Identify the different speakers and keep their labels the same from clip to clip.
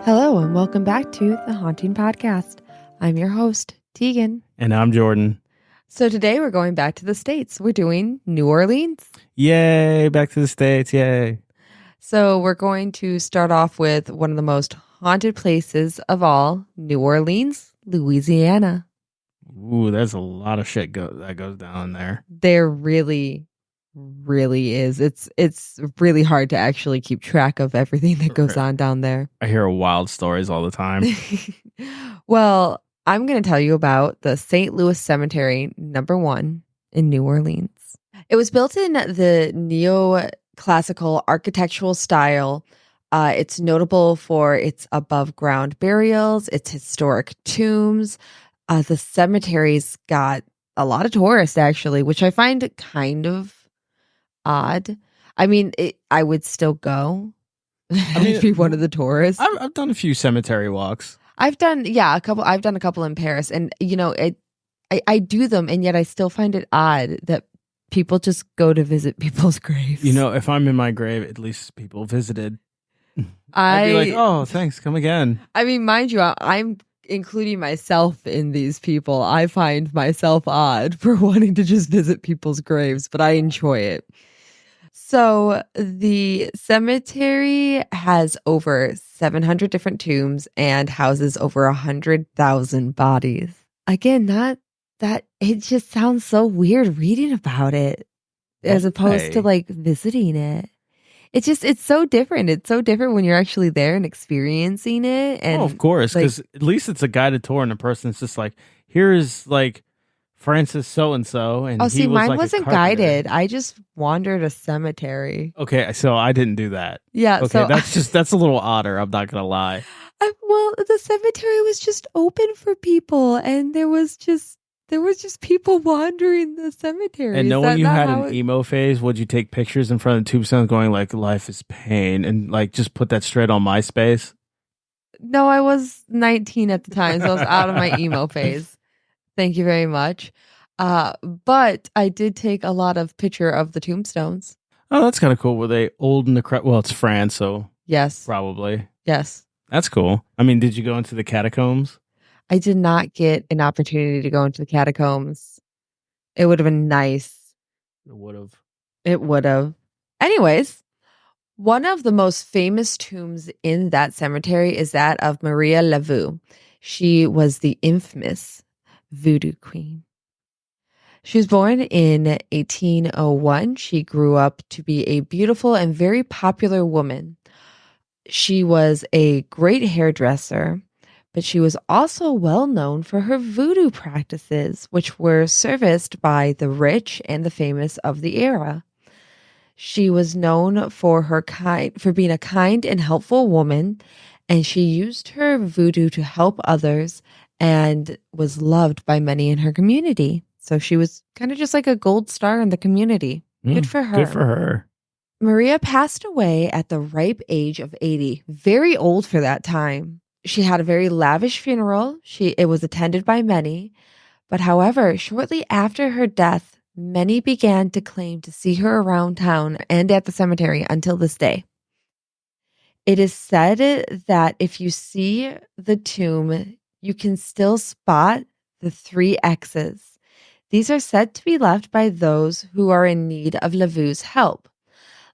Speaker 1: Hello and welcome back to the Haunting Podcast. I'm your host, Tegan.
Speaker 2: And I'm Jordan.
Speaker 1: So today we're going back to the States. We're doing New Orleans.
Speaker 2: Yay, back to the States, yay.
Speaker 1: So we're going to start off with one of the most haunted places of all, New Orleans, Louisiana.
Speaker 2: Ooh, there's a lot of shit that goes down there.
Speaker 1: There really is. It's really hard to actually keep track of everything that goes on down there.
Speaker 2: I hear wild stories all the time.
Speaker 1: Well, I'm going to tell you about the St. Louis Cemetery, number 1 in New Orleans. It was built in the neoclassical architectural style. It's notable for its above ground burials, its historic tombs. The cemetery's got a lot of tourists, actually, which I find kind of odd. I mean, I would still go. I'd be one of the tourists.
Speaker 2: I've done a few cemetery walks.
Speaker 1: I've done a couple in Paris, and I do them, and yet I still find it odd that people just go to visit people's graves.
Speaker 2: If I'm in my grave, at least people visited. I'd be like, oh, thanks, come again.
Speaker 1: I mean, mind you, I'm including myself in these people. I find myself odd for wanting to just visit people's graves, but I enjoy it. So the cemetery has over 700 different tombs and houses over 100,000 bodies. Again, not that it just sounds so weird reading about it as opposed to like visiting it. It's so different. It's so different when you're actually there and experiencing it. And
Speaker 2: of course, because at least it's a guided tour and a person's just like, here's like Francis so-and-so. And
Speaker 1: mine
Speaker 2: like
Speaker 1: wasn't guided. I just wandered a cemetery.
Speaker 2: Okay, so I didn't do that.
Speaker 1: Yeah.
Speaker 2: Okay, so that's a little odder. I'm not going to lie.
Speaker 1: Well, the cemetery was just open for people, and there was just people wandering the cemetery.
Speaker 2: And when you had an emo phase, would you take pictures in front of the tombstones going like, life is pain, and like just put that straight on MySpace?
Speaker 1: No, I was 19 at the time, so I was out of my emo phase. Thank you very much. But I did take a lot of picture of the tombstones.
Speaker 2: Oh, that's kind of cool. Were they old and decrepit? Well, it's France, so
Speaker 1: yes,
Speaker 2: probably.
Speaker 1: Yes,
Speaker 2: that's cool. I mean, did you go into the catacombs?
Speaker 1: I did not get an opportunity to go into the catacombs. It would have been nice. It would have. Anyways, one of the most famous tombs in that cemetery is that of Maria Laveau. She was the infamous voodoo queen. She was born in 1801. She grew up to be a beautiful and very popular woman. She was a great hairdresser, but she was also well known for her voodoo practices, which were serviced by the rich and the famous of the era. She was known for being a kind and helpful woman, and she used her voodoo to help others and was loved by many in her community. So she was kind of just like a gold star in the community. Good for her.
Speaker 2: Good for her.
Speaker 1: Maria passed away at the ripe age of 80, very old for that time. She had a very lavish funeral. It was attended by many. But however, shortly after her death, many began to claim to see her around town and at the cemetery until this day. It is said that if you see the tomb, you can still spot the 3 X's. These are said to be left by those who are in need of Laveau's help.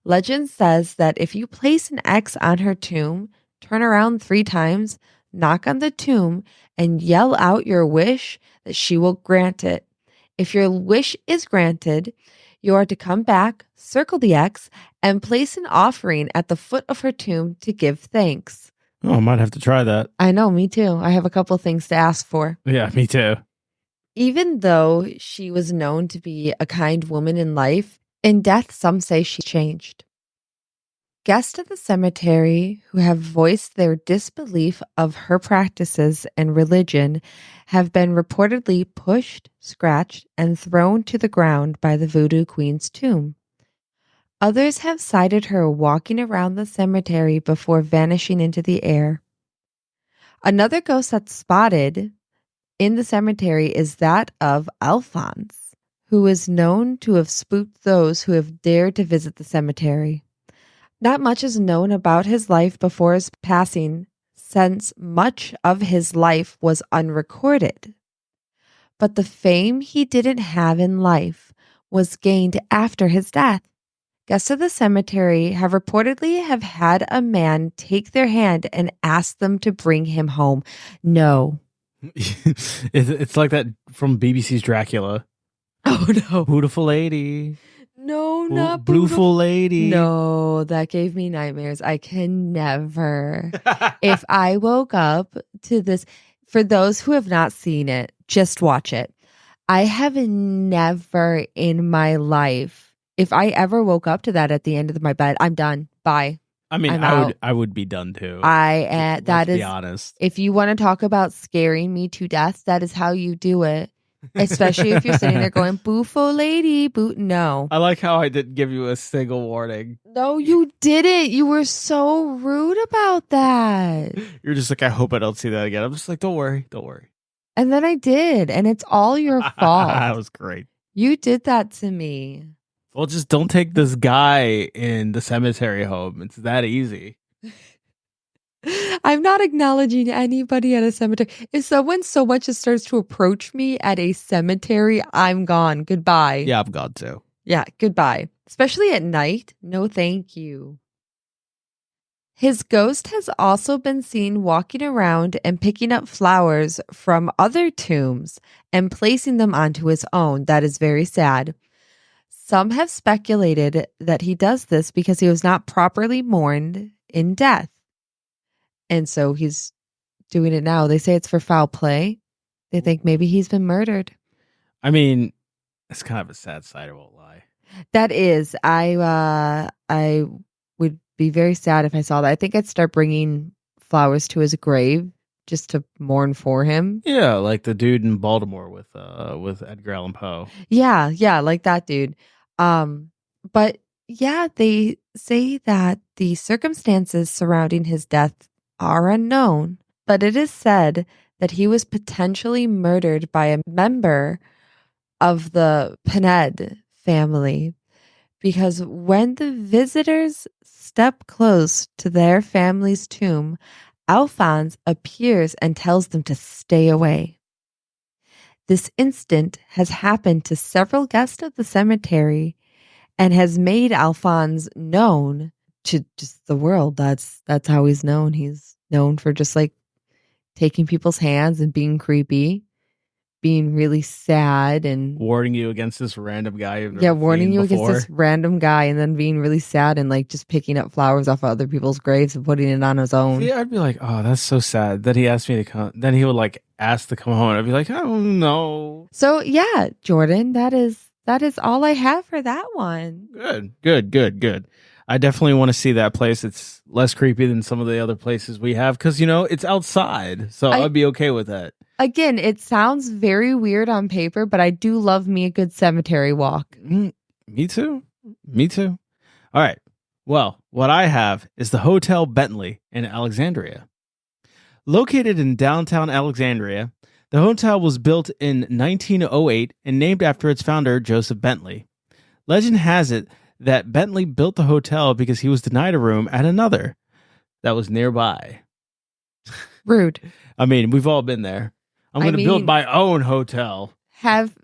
Speaker 1: Legend says that if you place an X on her tomb, turn around 3 times, knock on the tomb, and yell out your wish, that she will grant it. If your wish is granted, you are to come back, circle the X, and place an offering at the foot of her tomb to give thanks.
Speaker 2: Oh, I might have to try that.
Speaker 1: I know, me too. I have a couple of things to ask for.
Speaker 2: Yeah, me too.
Speaker 1: Even though she was known to be a kind woman in life, in death, some say she changed. Guests at the cemetery who have voiced their disbelief of her practices and religion have been reportedly pushed, scratched, and thrown to the ground by the voodoo queen's tomb. Others have cited her walking around the cemetery before vanishing into the air. Another ghost that's spotted in the cemetery is that of Alphonse, who is known to have spooked those who have dared to visit the cemetery. Not much is known about his life before his passing. since much of his life was unrecorded. But the fame he didn't have in life was gained after his death. Guests of the cemetery have reportedly have had a man take their hand and ask them to bring him home. No.
Speaker 2: It's like that from BBC's Dracula.
Speaker 1: Oh, no.
Speaker 2: Beautiful lady.
Speaker 1: No, not
Speaker 2: beautiful lady.
Speaker 1: No, that gave me nightmares. I can never. If I woke up to this, for those who have not seen it, just watch it. I have never in my life, if I ever woke up to that at the end of my bed, I'm done. Bye.
Speaker 2: I mean, I would be done too.
Speaker 1: Let's
Speaker 2: be honest.
Speaker 1: If you want to talk about scaring me to death, that is how you do it. Especially if you're sitting there going, "Boofo lady, boot." No.
Speaker 2: I like how I didn't give you a single warning.
Speaker 1: No, you didn't. You were so rude about that.
Speaker 2: You're just like, I hope I don't see that again. I'm just like, don't worry.
Speaker 1: And then I did, and it's all your fault.
Speaker 2: That was great.
Speaker 1: You did that to me.
Speaker 2: Well, just don't take this guy in the cemetery home. It's that easy.
Speaker 1: I'm not acknowledging anybody at a cemetery. If someone so much as starts to approach me at a cemetery, I'm gone. Goodbye.
Speaker 2: Yeah, I'm gone too.
Speaker 1: Yeah, goodbye. Especially at night. No, thank you. His ghost has also been seen walking around and picking up flowers from other tombs and placing them onto his own. That is very sad. Some have speculated that he does this because he was not properly mourned in death. And so he's doing it now. They say it's for foul play. They think maybe he's been murdered.
Speaker 2: I mean, it's kind of a sad sight, I won't lie.
Speaker 1: That is. I would be very sad if I saw that. I think I'd start bringing flowers to his grave just to mourn for him.
Speaker 2: Yeah, like the dude in Baltimore with Edgar Allan Poe.
Speaker 1: Yeah, like that dude. But yeah, they say that the circumstances surrounding his death are unknown, but it is said that he was potentially murdered by a member of the Pined family, because when the visitors step close to their family's tomb, Alphonse appears and tells them to stay away. This incident has happened to several guests of the cemetery and has made Alphonse known to just the world. That's how he's known. He's known for just like taking people's hands and being creepy, being really sad, and
Speaker 2: warning you against this random guy.
Speaker 1: Warning you against this random guy, and then being really sad and like just picking up flowers off of other people's graves and putting it on his own.
Speaker 2: Yeah, I'd be like, oh, that's so sad that he asked me to come. Then he would like ask to come home, and I'd be like, I don't know.
Speaker 1: So yeah, Jordan, that is all I have for that one.
Speaker 2: Good. I definitely want to see that place. It's less creepy than some of the other places we have because, it's outside. So I'd be okay with that.
Speaker 1: Again, it sounds very weird on paper, but I do love me a good cemetery walk.
Speaker 2: Me too. All right. Well, what I have is the Hotel Bentley in Alexandria. Located in downtown Alexandria, the hotel was built in 1908 and named after its founder, Joseph Bentley. Legend has it that Bentley built the hotel because he was denied a room at another that was nearby.
Speaker 1: Rude.
Speaker 2: I mean, we've all been there. I'm going to build my own hotel.
Speaker 1: Is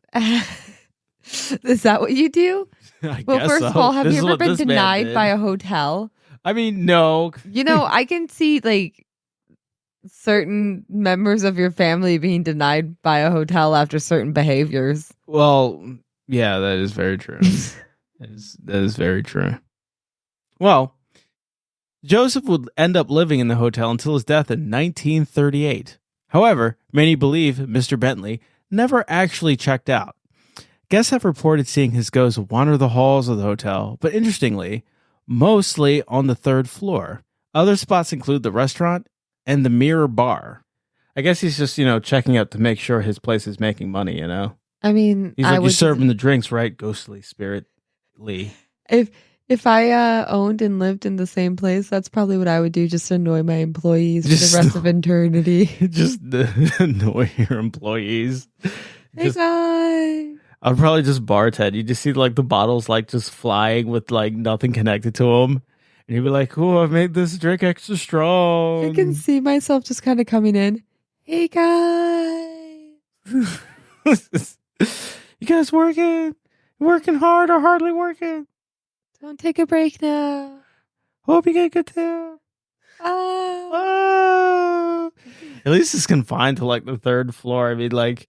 Speaker 1: that what you do?
Speaker 2: I
Speaker 1: well,
Speaker 2: guess
Speaker 1: first
Speaker 2: so.
Speaker 1: of all, have
Speaker 2: This
Speaker 1: you
Speaker 2: is
Speaker 1: ever
Speaker 2: what
Speaker 1: been
Speaker 2: this man
Speaker 1: denied
Speaker 2: did.
Speaker 1: by a hotel?
Speaker 2: I mean, no.
Speaker 1: I can see like certain members of your family being denied by a hotel after certain behaviors.
Speaker 2: Well, yeah, that is very true. That is very true. Well, Joseph would end up living in the hotel until his death in 1938. However, many believe Mr. Bentley never actually checked out. Guests have reported seeing his ghost wander the halls of the hotel, but interestingly, mostly on the third floor. Other spots include the restaurant and the Mirror Bar. I guess he's just, checking out to make sure his place is making money,
Speaker 1: I mean,
Speaker 2: he's like, you serve him the drinks, right? Ghostly spirit Lee.
Speaker 1: If I owned and lived in the same place, that's probably what I would do, just to annoy my employees for the rest of eternity.
Speaker 2: Just annoy your employees.
Speaker 1: Hey, guys.
Speaker 2: I'd probably just bartend. You just see like the bottles like just flying with like nothing connected to them. And you'd be like, "Oh, I've made this drink extra strong."
Speaker 1: I can see myself just kind of coming in. Hey guys,
Speaker 2: you guys working hard or hardly working?
Speaker 1: don't take a break now.
Speaker 2: Hope you get good too. Oh. At least it's confined to like the third floor. I mean, like,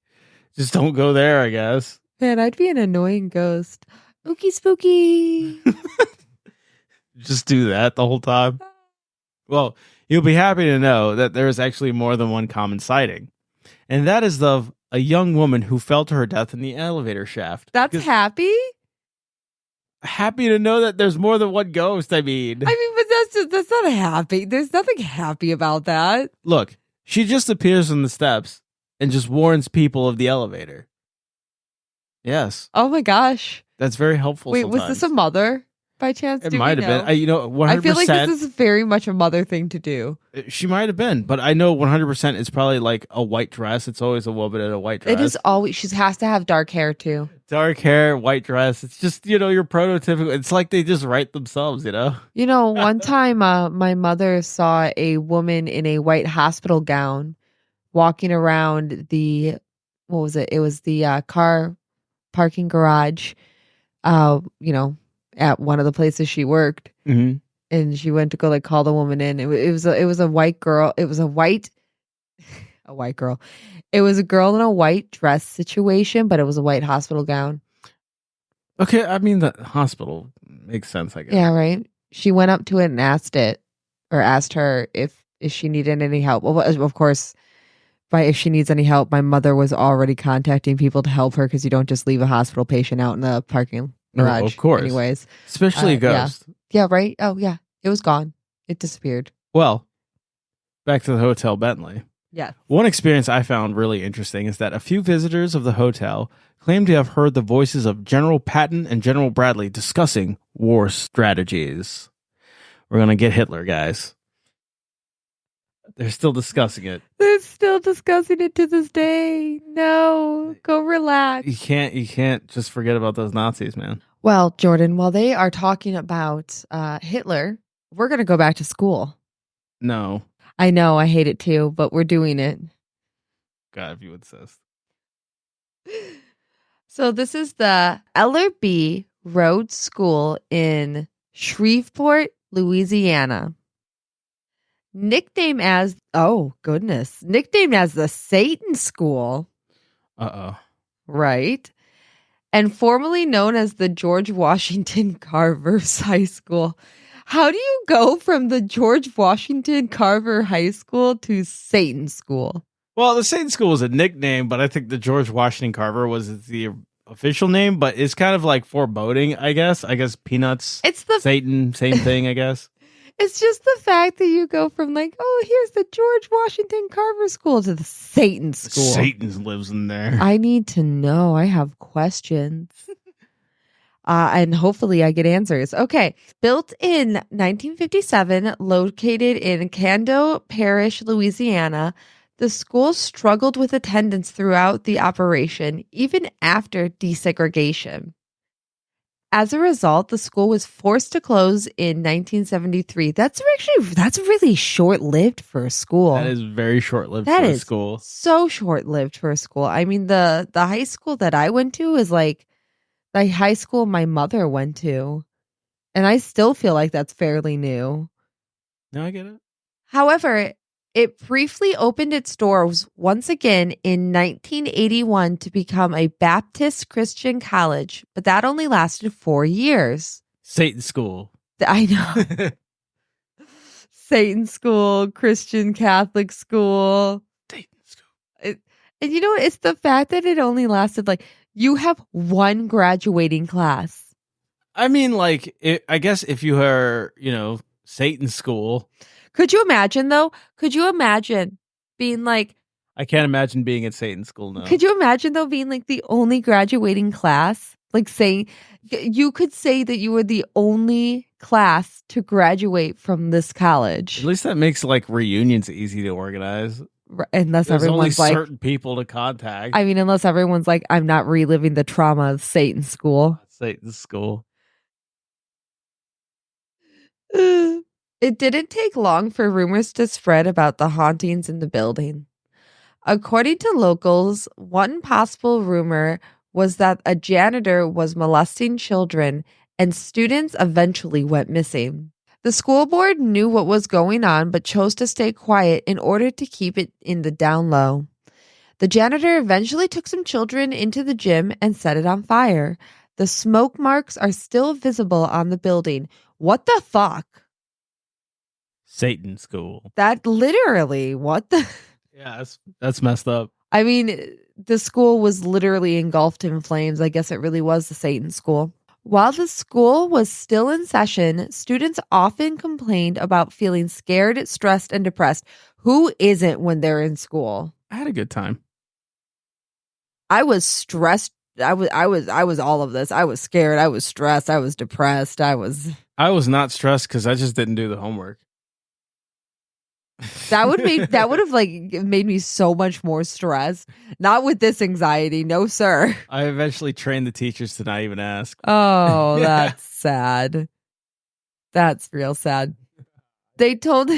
Speaker 2: just don't go there, I guess.
Speaker 1: Man, I'd be an annoying ghost. Ookie spooky.
Speaker 2: Just do that the whole time. Well, you'll be happy to know that there is actually more than one common sighting. And that is of a young woman who fell to her death in the elevator shaft.
Speaker 1: That's happy?
Speaker 2: Happy to know that there's more than one ghost, I mean.
Speaker 1: But that's not happy. There's nothing happy about that.
Speaker 2: Look, she just appears on the steps and just warns people of the elevator. Yes.
Speaker 1: Oh my gosh.
Speaker 2: That's very helpful.
Speaker 1: Wait,
Speaker 2: sometimes.
Speaker 1: was this a mother by chance?
Speaker 2: It might have been. 100%.
Speaker 1: I feel like this is very much a mother thing to do.
Speaker 2: She might have been, but I know 100% it's probably like a white dress. It's always a woman in a white dress.
Speaker 1: It is always, she has to have dark hair too.
Speaker 2: Dark hair, white dress. It's just, your prototypical. It's like they just write themselves,
Speaker 1: One time my mother saw a woman in a white hospital gown walking around what was it? It was the car parking garage, at one of the places she worked.
Speaker 2: Mm-hmm.
Speaker 1: And she went to go call the woman in. It was a white girl. It was a white girl. It was a girl in a white dress situation, but it was a white hospital gown.
Speaker 2: Okay, I mean the hospital makes sense, I guess.
Speaker 1: Yeah, right. She went up to it and asked her if she needed any help. Well, of course, if she needs any help, my mother was already contacting people to help her because you don't just leave a hospital patient out in the parking garage.
Speaker 2: Of course.
Speaker 1: Anyways.
Speaker 2: Especially a ghost.
Speaker 1: Yeah, right? Oh, yeah. It was gone. It disappeared.
Speaker 2: Well, back to the Hotel Bentley.
Speaker 1: Yeah.
Speaker 2: One experience I found really interesting is that a few visitors of the hotel claim to have heard the voices of General Patton and General Bradley discussing war strategies. We're going to get Hitler, guys. They're still discussing it.
Speaker 1: They're still discussing it to this day. No, go relax.
Speaker 2: You can't just forget about those Nazis, man.
Speaker 1: Well, Jordan, while they are talking about Hitler, we're going to go back to school.
Speaker 2: No.
Speaker 1: I know, I hate it too, but we're doing it.
Speaker 2: God, if you insist.
Speaker 1: So this is the Ellerbe School in Shreveport, Louisiana. Nicknamed as the Satan School.
Speaker 2: Uh-oh.
Speaker 1: Right. And formerly known as the George Washington Carver's High School. How do you go from the George Washington Carver High School to Satan School?
Speaker 2: Well, the Satan School was a nickname, but I think the George Washington Carver was the official name, but it's kind of like foreboding, I guess. I guess Peanuts, Satan, same thing, I guess.
Speaker 1: It's just the fact that you go from here's the George Washington Carver School to the Satan School.
Speaker 2: Satan lives in there.
Speaker 1: I need to know. I have questions. And hopefully I get answers. Okay. Built in 1957, located in Cando Parish, Louisiana, the school struggled with attendance throughout the operation, even after desegregation. As a result, the school was forced to close in 1973. That's really short-lived for a school.
Speaker 2: That is very short-lived for a school.
Speaker 1: So short-lived for a school. I mean, the high school that I went to is like the high school my mother went to. And I still feel like that's fairly new.
Speaker 2: No, I get it.
Speaker 1: However, it briefly opened its doors once again in 1981 to become a Baptist Christian college, but that only lasted 4 years.
Speaker 2: Satan School.
Speaker 1: I know. Satan School, Christian Catholic School.
Speaker 2: Satan School.
Speaker 1: And you know what? It's the fact that it only lasted you have one graduating class.
Speaker 2: I mean, I guess if you are, Satan School.
Speaker 1: Could you imagine, though? Could you imagine being
Speaker 2: I can't imagine being at Satan School now.
Speaker 1: Could you imagine, though, being the only graduating class? Saying you could say that you were the only class to graduate from this college.
Speaker 2: At least that makes reunions easy to organize.
Speaker 1: Unless
Speaker 2: There's
Speaker 1: everyone's
Speaker 2: only certain people to contact.
Speaker 1: I mean, unless everyone's I'm not reliving the trauma of Satan School.
Speaker 2: Satan School.
Speaker 1: It didn't take long for rumors to spread about the hauntings in the building. According to locals, one possible rumor was that a janitor was molesting children and students eventually went missing. The school board knew what was going on but chose to stay quiet in order to keep it in the down low. The janitor eventually took some children into the gym and set it on fire. The smoke marks are still visible on the building. What the fuck?
Speaker 2: Satan School.
Speaker 1: That literally, what the?
Speaker 2: Yeah, that's messed up.
Speaker 1: I mean, the school was literally engulfed in flames. I guess it really was the Satan School. While the school was still in session, students often complained about feeling scared, stressed, and depressed. Who isn't when they're in school?
Speaker 2: I had a good time.
Speaker 1: I was stressed. I was all of this. I was scared. I was stressed. I was depressed. I was
Speaker 2: not stressed because I just didn't do the homework.
Speaker 1: That would have like made me so much more stressed. Not with this anxiety, no sir.
Speaker 2: I eventually trained the teachers to not even ask.
Speaker 1: Oh, that's sad. That's real sad. They told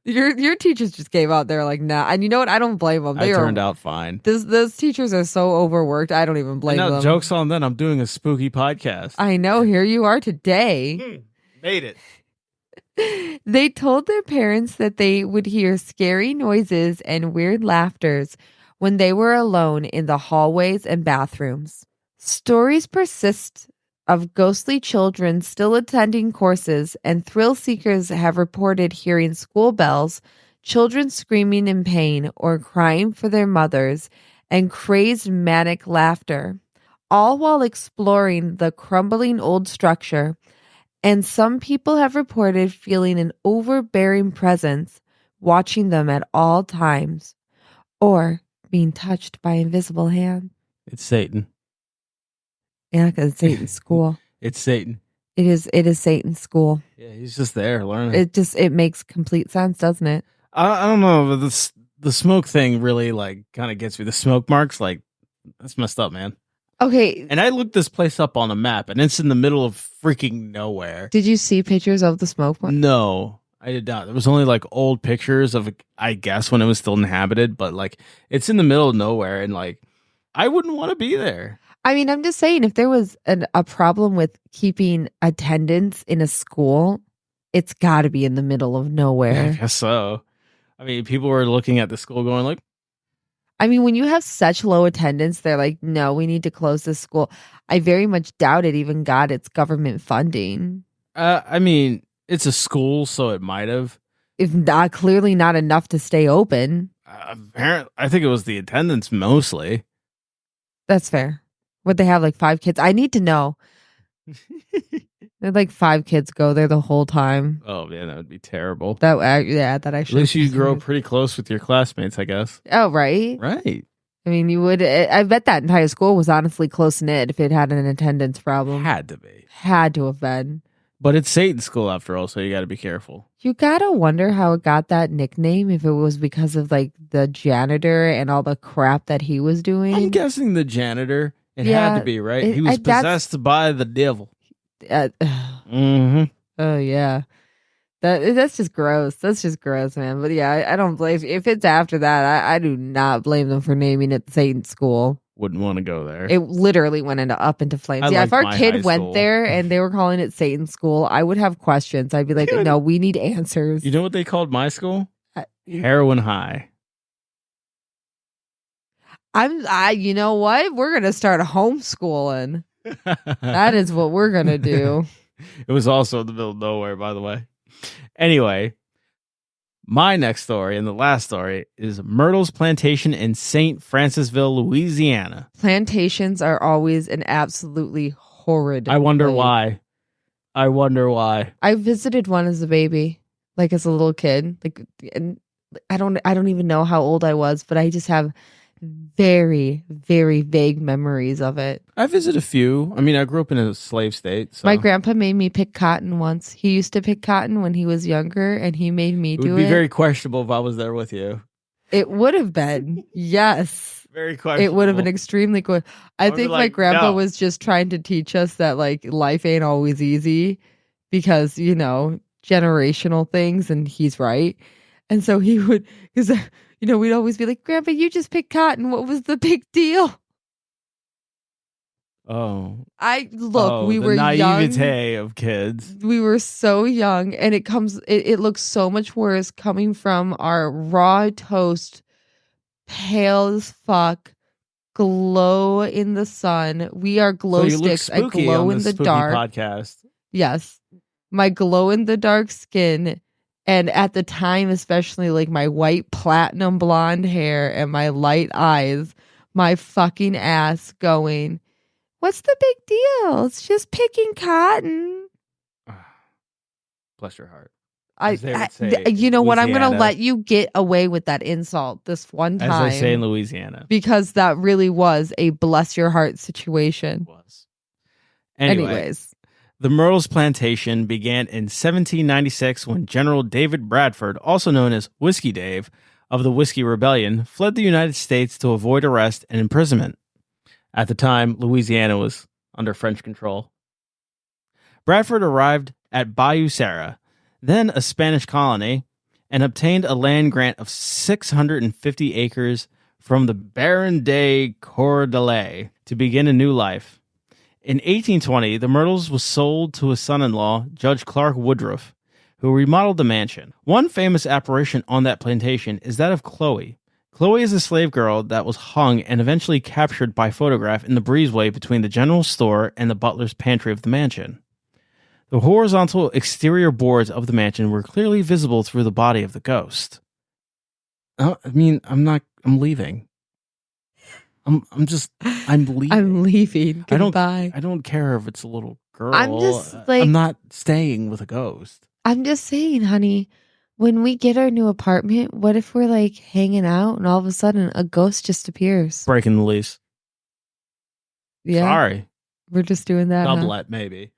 Speaker 1: your teachers just gave out. They're like, nah. And you know what? I don't blame them.
Speaker 2: They turned out fine.
Speaker 1: Those teachers are so overworked. I don't even blame them.
Speaker 2: Joke's on them. I'm doing a spooky podcast.
Speaker 1: I know. Here you are today.
Speaker 2: Made it.
Speaker 1: They told their parents that they would hear scary noises and weird laughters when they were alone in the hallways and bathrooms. Stories persist of ghostly children still attending courses, and thrill seekers have reported hearing school bells, children screaming in pain or crying for their mothers, and crazed manic laughter, all while exploring the crumbling old structure. And some people have reported feeling an overbearing presence, watching them at all times, or being touched by invisible hand.
Speaker 2: It's Satan.
Speaker 1: Yeah, because it's Satan's school.
Speaker 2: It's Satan.
Speaker 1: It is Satan's school.
Speaker 2: Yeah, he's just there learning.
Speaker 1: It makes complete sense, doesn't it?
Speaker 2: I don't know, but the smoke thing really like kind of gets me. The smoke marks, like, that's messed up, man.
Speaker 1: Okay.
Speaker 2: And I looked this place up on a map, and it's in the middle of freaking nowhere.
Speaker 1: Did you see pictures of the smoke mark?
Speaker 2: No, I did not. There was only like old pictures of, I guess, when it was still inhabited, but like it's in the middle of nowhere, and like I wouldn't want to be there.
Speaker 1: I mean, I'm just saying, if there was a problem with keeping attendance in a school, it's got to be in the middle of nowhere.
Speaker 2: I guess so. I mean, people were looking at the school going like,
Speaker 1: I mean, when you have such low attendance, they're like, no, we need to close this school. I very much doubt it even got its government funding.
Speaker 2: I mean, it's a school, so it might have.
Speaker 1: If not, clearly not enough to stay open.
Speaker 2: Apparently, I think it was the attendance mostly.
Speaker 1: That's fair. Would they have like 5 kids? I need to know. They're like 5 kids go there the whole time.
Speaker 2: Oh man, that would be terrible.
Speaker 1: That actually.
Speaker 2: At least you grow pretty close with your classmates, I guess.
Speaker 1: Oh, right.
Speaker 2: Right.
Speaker 1: I mean, you would. I bet that entire school was honestly close knit if it had an attendance problem.
Speaker 2: Had to be.
Speaker 1: Had to have been.
Speaker 2: But it's Satan's school after all, so you got to be careful.
Speaker 1: You gotta wonder how it got that nickname. If it was because of like the janitor and all the crap that he was doing.
Speaker 2: I'm guessing the janitor. It had to be, right? He was possessed by the devil.
Speaker 1: Oh yeah, that's just gross. That's just gross, man. But yeah, I don't blame. If it's after that, I do not blame them for naming it Satan's School.
Speaker 2: Wouldn't want to go there.
Speaker 1: It literally went up into flames. Yeah, if our kid went there and they were calling it Satan's School, I would have questions. I'd be like, no, we need answers.
Speaker 2: You know what they called my school? Heroin High.
Speaker 1: You know what? We're gonna start homeschooling. That is what we're gonna do.
Speaker 2: It was also in the middle of nowhere, by the way. Anyway, my next story and the last story is Myrtle's Plantation in St. Francisville, Louisiana. Plantations
Speaker 1: are always an absolutely horrid
Speaker 2: I wonder why. I
Speaker 1: visited one as a baby, like as a little kid. Like, and I don't even know how old I was, but I just have very, very vague memories of it.
Speaker 2: I visited a few. I mean, I grew up in a slave state. So.
Speaker 1: My grandpa made me pick cotton once. He used to pick cotton when he was younger, and he made me do it.
Speaker 2: It would be very questionable if I was there with you.
Speaker 1: It would have been. Yes.
Speaker 2: Very questionable.
Speaker 1: It would have been extremely cool. I think my grandpa was just trying to teach us that like life ain't always easy because, you know, generational things, and he's right. And so he would, because we'd always be like, Grandpa, you just picked cotton. What was the big deal?
Speaker 2: Oh,
Speaker 1: we
Speaker 2: the
Speaker 1: were
Speaker 2: naivete
Speaker 1: young.
Speaker 2: of kids.
Speaker 1: We were so young, and it looks so much worse coming from our raw toast, pale as fuck, glow in the sun. We are glow sticks. I glow in the dark.
Speaker 2: Podcast.
Speaker 1: Yes, my glow in the dark skin, and at the time, especially like my white platinum blonde hair and my light eyes, my fucking ass going, what's the big deal? It's just picking cotton.
Speaker 2: Bless your heart.
Speaker 1: You know what? I'm going to let you get away with that insult this one time.
Speaker 2: As they say in Louisiana.
Speaker 1: Because that really was a bless your heart situation.
Speaker 2: It was. Anyways. The Myrtle's plantation began in 1796 when General David Bradford, also known as Whiskey Dave, of the Whiskey Rebellion, fled the United States to avoid arrest and imprisonment. At the time, Louisiana was under French control. Bradford arrived at Bayou Sara, then a Spanish colony, and obtained a land grant of 650 acres from the Baron de Cordelay to begin a new life. In 1820, the Myrtles was sold to his son-in-law, Judge Clark Woodruff, who remodeled the mansion. One famous apparition on that plantation is that of Chloe. Chloe is a slave girl that was hung and eventually captured by photograph in the breezeway between the general store and the butler's pantry of the mansion. The horizontal exterior boards of the mansion were clearly visible through the body of the ghost. I'm leaving. I'm leaving.
Speaker 1: I'm leaving. Goodbye.
Speaker 2: I don't care if it's a little girl.
Speaker 1: I'm
Speaker 2: not staying with a ghost.
Speaker 1: I'm just saying, honey, when we get our new apartment, what if we're like hanging out and all of a sudden a ghost just appears?
Speaker 2: Breaking the lease.
Speaker 1: Yeah.
Speaker 2: Sorry.
Speaker 1: We're just doing that.
Speaker 2: Sublet, maybe.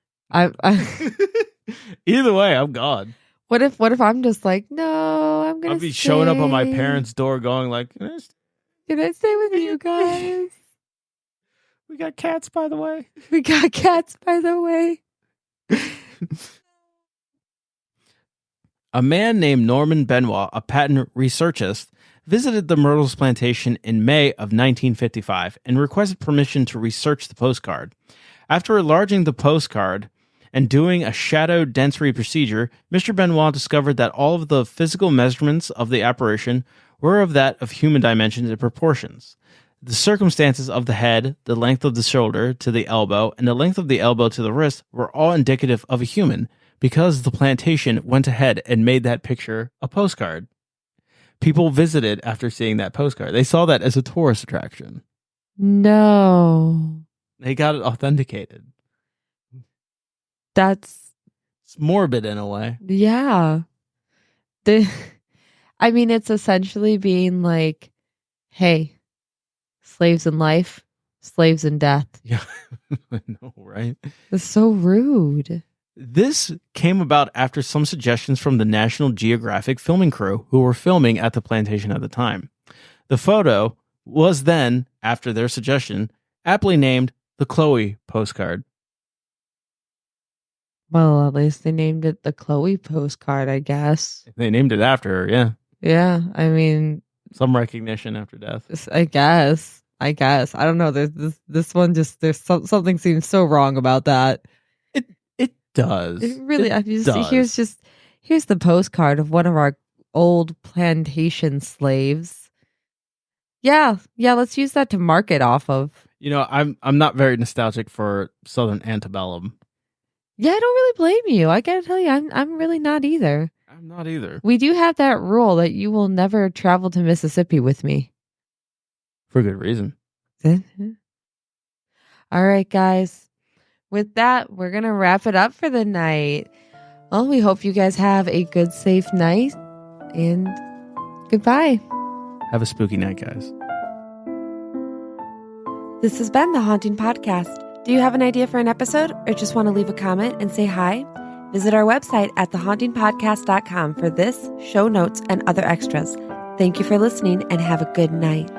Speaker 1: Either
Speaker 2: way, I'm gone.
Speaker 1: What if I'm just like, no, I'm gonna.
Speaker 2: I'll be showing up on my parents' door, going like, "Can
Speaker 1: I stay with you guys?
Speaker 2: We got cats, by the way. A man named Norman Benoit, a patent researchist, visited the Myrtle's plantation in May of 1955 and requested permission to research the postcard. After enlarging the postcard and doing a shadow density procedure, Mr. Benoit discovered that all of the physical measurements of the apparition were of that of human dimensions and proportions. The circumstances of the head, the length of the shoulder to the elbow, and the length of the elbow to the wrist were all indicative of a human, because the plantation went ahead and made that picture a postcard. People visited after seeing that postcard. They saw that as a tourist attraction.
Speaker 1: No.
Speaker 2: They got it authenticated.
Speaker 1: It's
Speaker 2: morbid in a way.
Speaker 1: Yeah. It's essentially being like, hey, slaves in life, slaves in death.
Speaker 2: Yeah. I know, right?
Speaker 1: It's so rude.
Speaker 2: This came about after some suggestions from the National Geographic filming crew who were filming at the plantation at the time. The photo was then, after their suggestion, aptly named the Chloe postcard.
Speaker 1: Well, at least they named it the Chloe postcard, I guess.
Speaker 2: They named it after her, yeah.
Speaker 1: Yeah,
Speaker 2: some recognition after death.
Speaker 1: I guess. I don't know. There's this one something seems so wrong about that.
Speaker 2: It does.
Speaker 1: It really does. Here's the postcard of one of our old plantation slaves. Yeah, let's use that to market off of.
Speaker 2: I'm not very nostalgic for Southern antebellum.
Speaker 1: Yeah, I don't really blame you. I gotta tell you, I'm really not either.
Speaker 2: I'm not either.
Speaker 1: We do have that rule that you will never travel to Mississippi with me.
Speaker 2: For good reason.
Speaker 1: All right, guys. With that, we're going to wrap it up for the night. Well, we hope you guys have a good, safe night. And goodbye.
Speaker 2: Have a spooky night, guys.
Speaker 1: This has been the Haunting Podcast. Do you have an idea for an episode or just want to leave a comment and say hi? Visit our website at thehauntingpodcast.com for this, show notes, and other extras. Thank you for listening and have a good night.